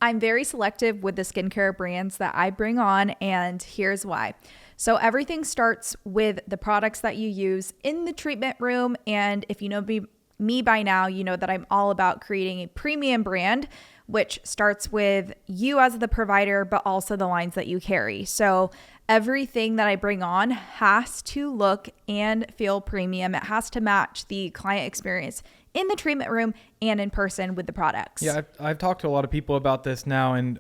I'm very selective with the skincare brands that I bring on, and here's why. So everything starts with the products that you use in the treatment room. And if you know me by now, you know that I'm all about creating a premium brand, which starts with you as the provider, but also the lines that you carry. So everything that I bring on has to look and feel premium. It has to match the client experience in the treatment room and in person with the products. Yeah, I've talked to a lot of people about this now, and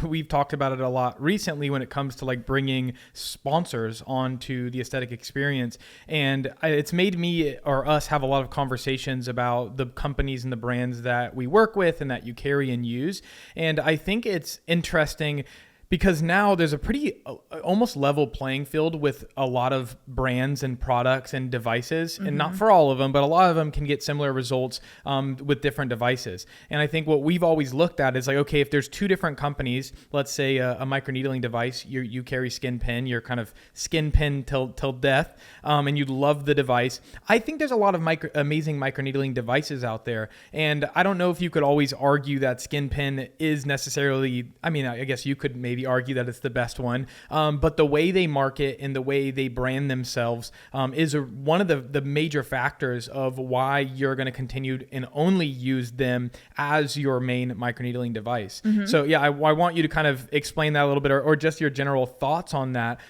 we've talked about it a lot recently when it comes to like bringing sponsors onto the aesthetic experience, and it's made me or us have a lot of conversations about the companies and the brands that we work with and that you carry and use, and I think it's interesting because now there's a pretty almost level playing field with a lot of brands and products and devices, and not for all of them, but a lot of them can get similar results with different devices. And I think what we've always looked at is like, okay, if there's two different companies, let's say a microneedling device, you carry Skin Pen, you're kind of Skin Pen till death, and you love the device. I think there's a lot of amazing microneedling devices out there. And I don't know if you could always argue that Skin Pen is necessarily, I mean, I guess you could maybe argue that it's the best one, but the way they market and the way they brand themselves is one of the major factors of why you're going to continue and only use them as your main microneedling device. So yeah, I want you to kind of explain that a little bit, or just your general thoughts on that,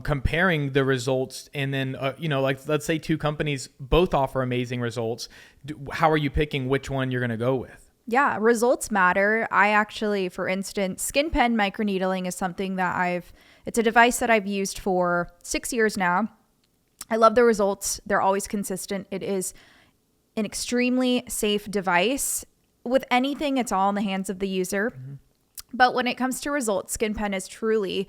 comparing the results, and then like let's say two companies both offer amazing results. How are you picking which one you're going to go with? Yeah, results matter. I actually, for instance, Skin Pen microneedling is something that it's a device that I've used for 6 years now. I love the results. They're always consistent. It is an extremely safe device. With anything, it's all in the hands of the user. But when it comes to results, Skin Pen is truly,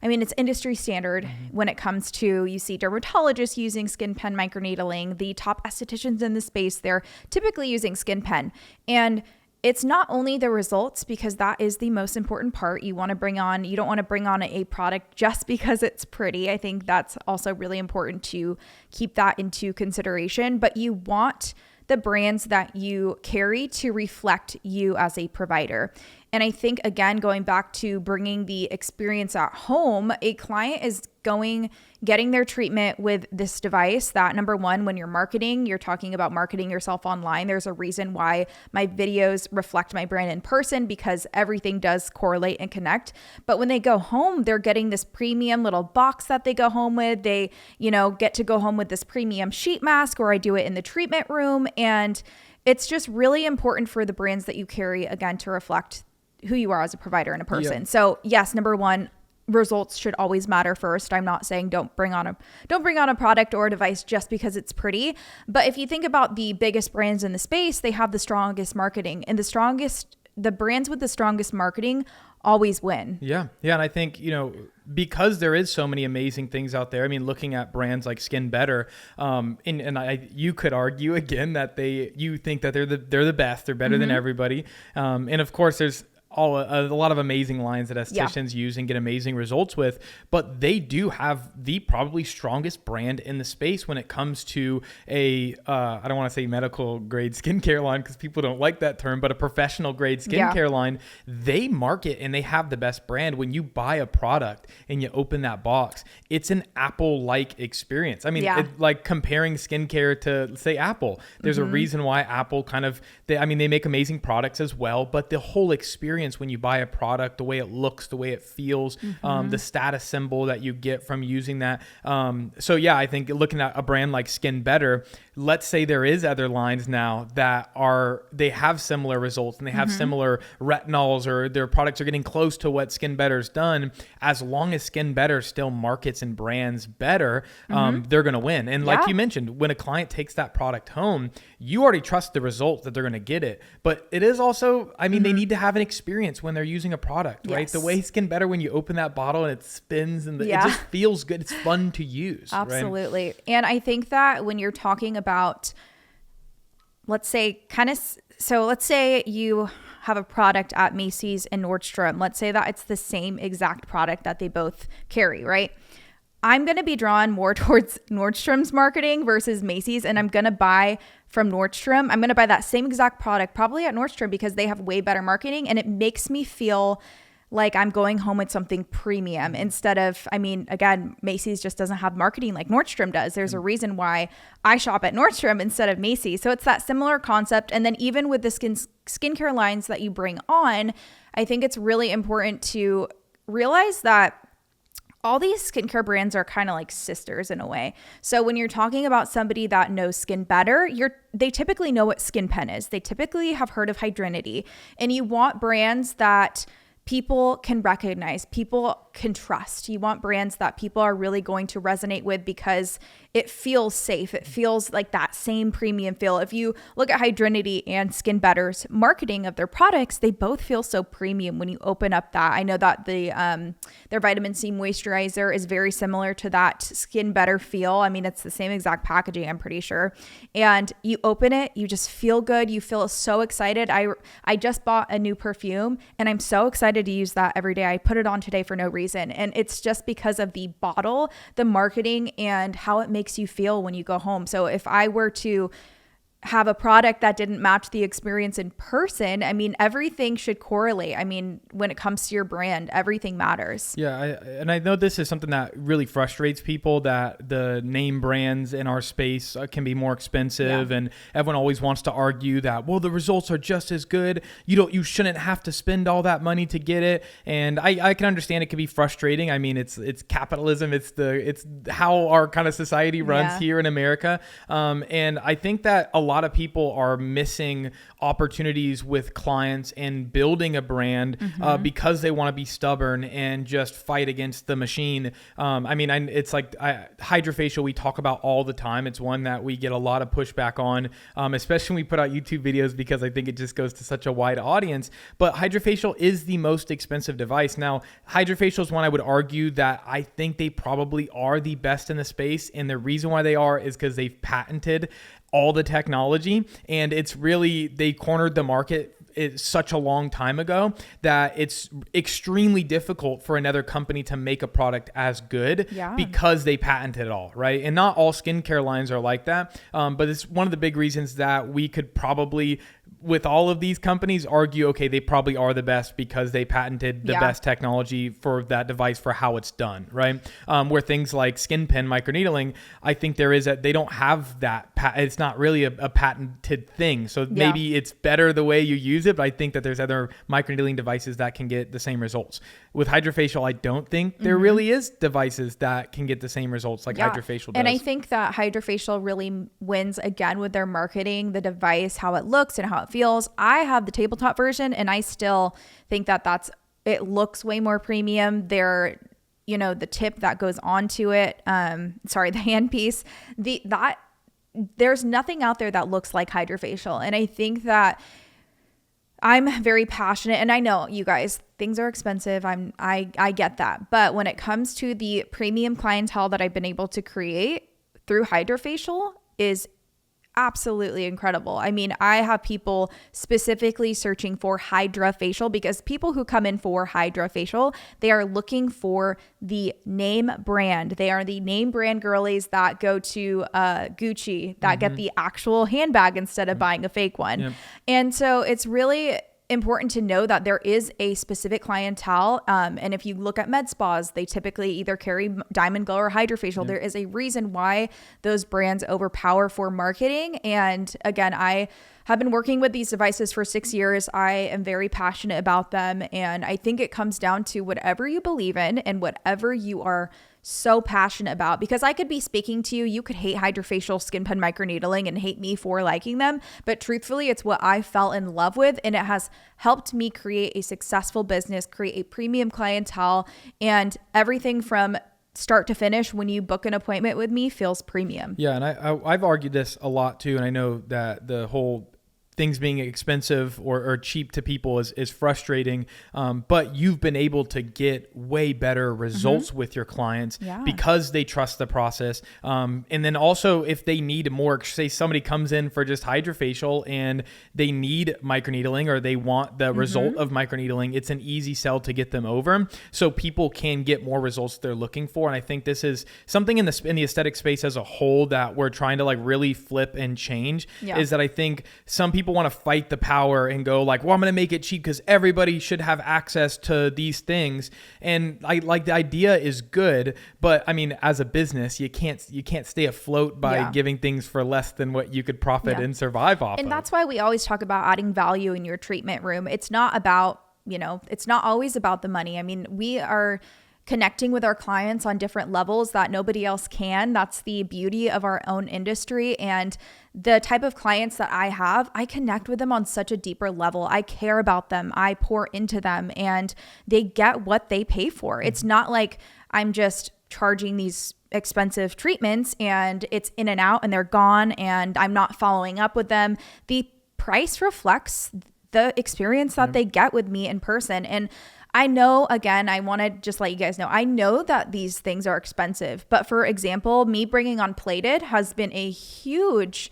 I mean, it's industry standard when it comes to, you see dermatologists using Skin Pen microneedling, the top estheticians in the space, they're typically using Skin Pen. And it's not only the results, because that is the most important part. You don't want to bring on a product just because it's pretty. I think that's also really important to keep that into consideration, but you want the brands that you carry to reflect you as a provider. And I think, again, going back to bringing the experience at home, a client is getting their treatment with this device that, number one, when you're marketing, you're talking about marketing yourself online. There's a reason why my videos reflect my brand in person, because everything does correlate and connect. But when they go home, they're getting this premium little box that they go home with. They, get to go home with this premium sheet mask, or I do it in the treatment room. And it's just really important for the brands that you carry, again, to reflect who you are as a provider and a person. Yep. So yes, number one, results should always matter first. I'm not saying don't bring on a product or a device just because it's pretty. But if you think about the biggest brands in the space, they have the strongest marketing, and the brands with the strongest marketing always win. Yeah. And I think, because there is so many amazing things out there. I mean, looking at brands like Skin Better, you could argue again that you think that they're the best, they're better than everybody. And of course there's a lot of amazing lines that estheticians use and get amazing results with, but they do have the probably strongest brand in the space when it comes to I don't want to say medical grade skincare line because people don't like that term, but a professional grade skincare line. They market and they have the best brand. When you buy a product and you open that box, it's an Apple-like experience. I mean, like comparing skincare to, say, Apple. There's a reason why Apple they make amazing products as well, but the whole experience when you buy a product, the way it looks, the way it feels, the status symbol that you get from using that. I think looking at a brand like Skin Better, let's say there is other lines now that they have similar results and they have similar retinols, or their products are getting close to what Skin Better's done. As long as Skin Better still markets and brands better, they're going to win. And like you mentioned, when a client takes that product home, you already trust the result that they're going to get it. But it is also, they need to have an experience when they're using a product, right? Yes. The way Skin Better, when you open that bottle and it spins and it just feels good. It's fun to use. Absolutely. Right? And I think that when you're talking about, let's say you have a product at Macy's and Nordstrom. Let's say that it's the same exact product that they both carry, right? I'm going to be drawn more towards Nordstrom's marketing versus Macy's, and I'm going to buy from Nordstrom. I'm going to buy that same exact product probably at Nordstrom because they have way better marketing, and it makes me feel like I'm going home with something premium instead of, I mean, again, Macy's just doesn't have marketing like Nordstrom does. There's a reason why I shop at Nordstrom instead of Macy's. So it's that similar concept. And then even with the skincare lines that you bring on, I think it's really important to realize that all these skincare brands are kind of like sisters in a way. So when you're talking about somebody that knows skin better, they typically know what Skin Pen is. They typically have heard of Hydrinity, and you want brands that people can recognize, people can trust. You want brands that people are really going to resonate with because it feels safe. It feels like that same premium feel. If you look at Hydrinity and Skin Better's marketing of their products, they both feel so premium when you open up that. I know that their vitamin C moisturizer is very similar to that Skin Better feel. I mean, it's the same exact packaging, I'm pretty sure. And you open it, you just feel good. You feel so excited. I just bought a new perfume and I'm so excited to use that every day. I put it on today for no reason. And it's just because of the bottle, the marketing, and how it makes you feel when you go home. So if I were to have a product that didn't match the experience in person, I mean, everything should correlate. I mean, when it comes to your brand, everything matters. Yeah. I know this is something that really frustrates people, that the name brands in our space can be more expensive. Yeah. And everyone always wants to argue that, well, the results are just as good. You shouldn't have to spend all that money to get it. And I can understand it can be frustrating. I mean, it's capitalism. It's how our kind of society runs here in America. And I think that a lot of people are missing opportunities with clients and building a brand because they want to be stubborn and just fight against the machine. I mean, it's like Hydrofacial we talk about all the time. It's one that we get a lot of pushback on, especially when we put out YouTube videos, because I think it just goes to such a wide audience. But Hydrofacial is the most expensive device. Now, Hydrofacial is one I would argue that I think they probably are the best in the space. And the reason why they are is because they've patented all the technology, and it's really, they cornered the market such a long time ago that it's extremely difficult for another company to make a product as good because they patented it all, right? And not all skincare lines are like that, but it's one of the big reasons that we could probably, with all of these companies, argue, okay, they probably are the best because they patented the best technology for that device for how it's done, right? Where things like Skin Pen microneedling, I think they don't have that. It's not really a patented thing. So maybe it's better the way you use it, but I think that there's other microneedling devices that can get the same results. With Hydrofacial, I don't think there really is devices that can get the same results like Hydrofacial does. And I think that Hydrofacial really wins again with their marketing, the device, how it looks and how it feels. I have the tabletop version, and I still think that it looks way more premium. The tip that goes onto it, the handpiece, there's nothing out there that looks like Hydrofacial. And I think that I'm very passionate, and I know you guys, things are expensive. I get that. But when it comes to the premium clientele that I've been able to create through Hydrofacial is absolutely incredible. I mean, I have people specifically searching for Hydrafacial because people who come in for Hydrafacial, they are looking for the name brand. They are the name brand girlies that go to Gucci, that get the actual handbag instead of buying a fake one. Yep. And so it's really important to know that there is a specific clientele. And if you look at med spas, they typically either carry Diamond Glow or Hydrofacial. There is a reason why those brands overpower for marketing. And again, I have been working with these devices for 6 years. I am very passionate about them. And I think it comes down to whatever you believe in and whatever you are so passionate about, because I could be speaking to you. You could hate Hydrofacial, Skin Pen microneedling and hate me for liking them. But truthfully, it's what I fell in love with. And it has helped me create a successful business, create a premium clientele, and everything from start to finish when you book an appointment with me feels premium. Yeah. And I've argued this a lot too. And I know that the whole things being expensive or cheap to people is frustrating. But you've been able to get way better results with your clients because they trust the process. And then also if they need more, say somebody comes in for just hydrofacial and they need microneedling or they want the result of microneedling, it's an easy sell to get them over. So people can get more results they're looking for. And I think this is something in the aesthetic space as a whole that we're trying to like really flip and change, is that I think some people want to fight the power and go like, well, I'm going to make it cheap because everybody should have access to these things. And I like the idea is good, but I mean, as a business, you can't stay afloat by giving things for less than what you could profit and survive off of. And that's why we always talk about adding value in your treatment room. It's not about, it's not always about the money. I mean, we are connecting with our clients on different levels that nobody else can. That's the beauty of our own industry. And the type of clients that I have, I connect with them on such a deeper level. I care about them. I pour into them and they get what they pay for. It's not like I'm just charging these expensive treatments and it's in and out and they're gone and I'm not following up with them. The price reflects the experience that they get with me in person. And I know, again, I want to just let you guys know, I know that these things are expensive, but for example, me bringing on plated has been a huge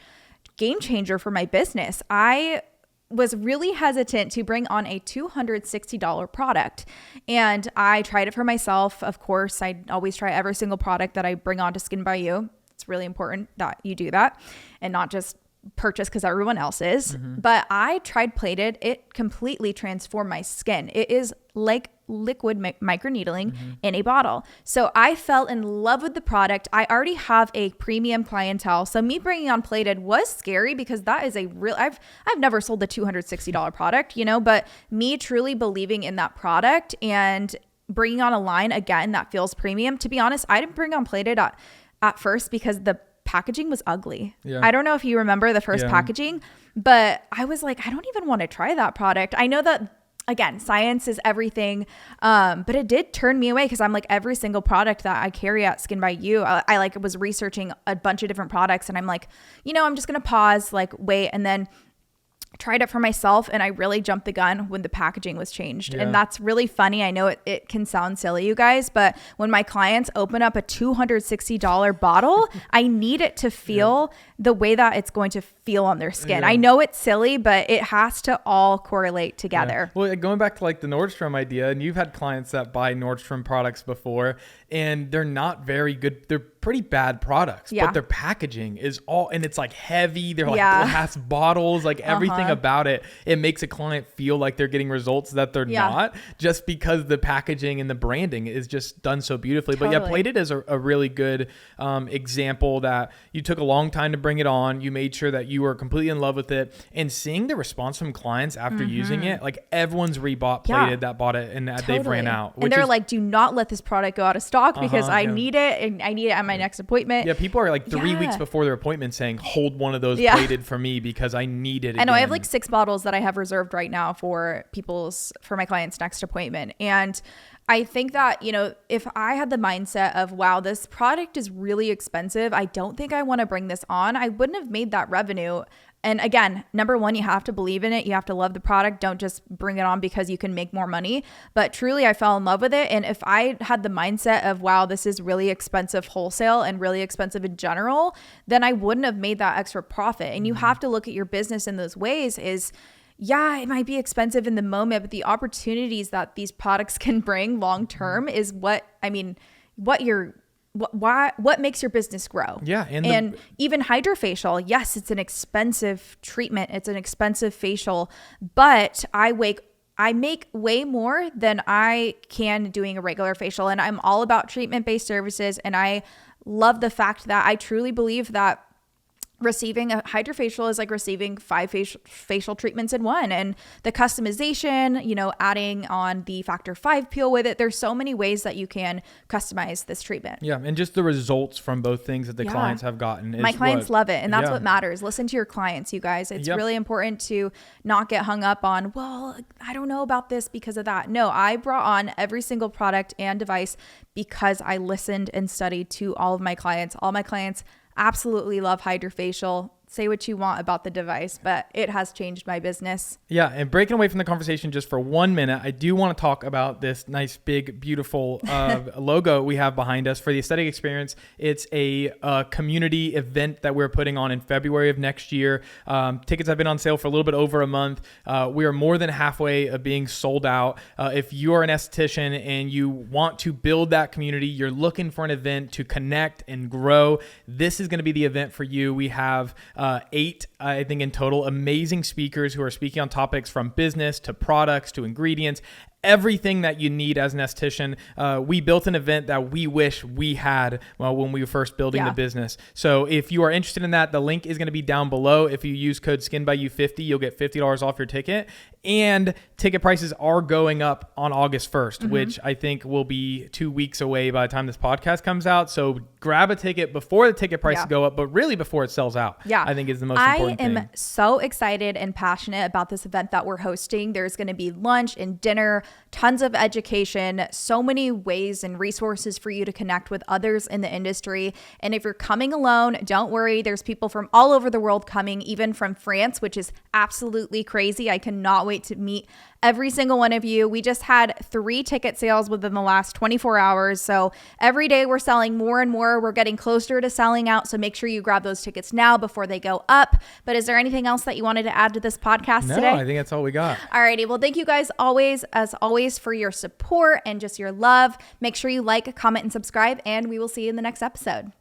game changer for my business. I was really hesitant to bring on a $260 product. And I tried it for myself. Of course, I always try every single product that I bring on to Skin by You. It's really important that you do that and not just purchase because everyone else is. But I tried plated. It completely transformed my skin. It is like liquid microneedling in a bottle. So I fell in love with the product. I already have a premium clientele. So me bringing on plated was scary because that is a real, I've never sold a $260 product, but me truly believing in that product and bringing on a line again that feels premium. To be honest, I didn't bring on plated at first because the packaging was ugly. I don't know if you remember the first packaging, but I was like, I don't even want to try that product. I know that, again, science is everything, but it did turn me away because I'm like, every single product that I carry at Skin by You, I like was researching a bunch of different products and I'm like, I'm just going to pause, like wait, and then tried it for myself and I really jumped the gun when the packaging was changed. And that's really funny. I know it can sound silly, you guys, but when my clients open up a $260 bottle, I need it to feel the way that it's going to feel on their skin. I know it's silly, but it has to all correlate together. Well, going back to like the Nordstrom idea, and you've had clients that buy Nordstrom products before and they're not very good. They're pretty bad products, but their packaging is and it's like heavy. They're like glass bottles, like everything about it makes a client feel like they're getting results that they're not, just because the packaging and the branding is just done so beautifully. But plated is a really good example that you took a long time to bring it on. You made sure that you were completely in love with it, and seeing the response from clients after using it, like everyone's rebought plated that bought it and they've ran out. And they're like, do not let this product go out of stock because I need it and I need it at my next appointment. Yeah, people are like 3 weeks before their appointment saying, hold one of those plated for me because I need it again. I know I have like 6 bottles that I have reserved right now for my client's next appointment. And I think that, if I had the mindset of, wow, this product is really expensive, I don't think I want to bring this on, I wouldn't have made that revenue. And again, number one, you have to believe in it. You have to love the product. Don't just bring it on because you can make more money. But truly, I fell in love with it. And if I had the mindset of, wow, this is really expensive wholesale and really expensive in general, then I wouldn't have made that extra profit. And you have to look at your business in those ways is, it might be expensive in the moment, but the opportunities that these products can bring long-term is what makes your business grow. And even hydrofacial, yes, it's an expensive treatment. It's an expensive facial, but I make way more than I can doing a regular facial. And I'm all about treatment-based services. And I love the fact that I truly believe that receiving a hydrofacial is like receiving 5 facial treatments in one. And the customization, adding on the factor 5 peel with it, there's so many ways that you can customize this treatment. And just the results from both things that the clients have gotten. My clients love it. And that's what matters. Listen to your clients, you guys. It's really important to not get hung up on, well, I don't know about this because of that. No, I brought on every single product and device because I listened and studied to all of my clients. All my clients absolutely love hydrofacial. say what you want about the device, but it has changed my business. Yeah. And breaking away from the conversation just for 1 minute, I do want to talk about this nice, big, beautiful logo we have behind us for the Aesthetic Experience. It's a community event that we're putting on in February of next year. Tickets have been on sale for a little bit over a month. We are more than halfway of being sold out. If you are an esthetician and you want to build that community, you're looking for an event to connect and grow, this is going to be the event for you. We have 8, I think in total, amazing speakers who are speaking on topics from business to products to ingredients. Everything that you need as an esthetician. We built an event that we wish we had when we were first building the business. So if you are interested in that, the link is going to be down below. If you use code SKINBYYOU50, you'll get $50 off your ticket. And ticket prices are going up on August 1st, which I think will be 2 weeks away by the time this podcast comes out. So grab a ticket before the ticket prices go up, but really before it sells out. I think is the most important thing. I am so excited and passionate about this event that we're hosting. There's going to be lunch and dinner, tons of education, so many ways and resources for you to connect with others in the industry. And if you're coming alone, don't worry. There's people from all over the world coming, even from France, which is absolutely crazy. I cannot wait to meet every single one of you. We just had 3 ticket sales within the last 24 hours. So every day we're selling more and more. We're getting closer to selling out. So make sure you grab those tickets now before they go up. But is there anything else that you wanted to add to this podcast today? No, I think that's all we got. Alrighty. Well, thank you guys as always for your support and just your love. Make sure you like, comment, and subscribe, and we will see you in the next episode.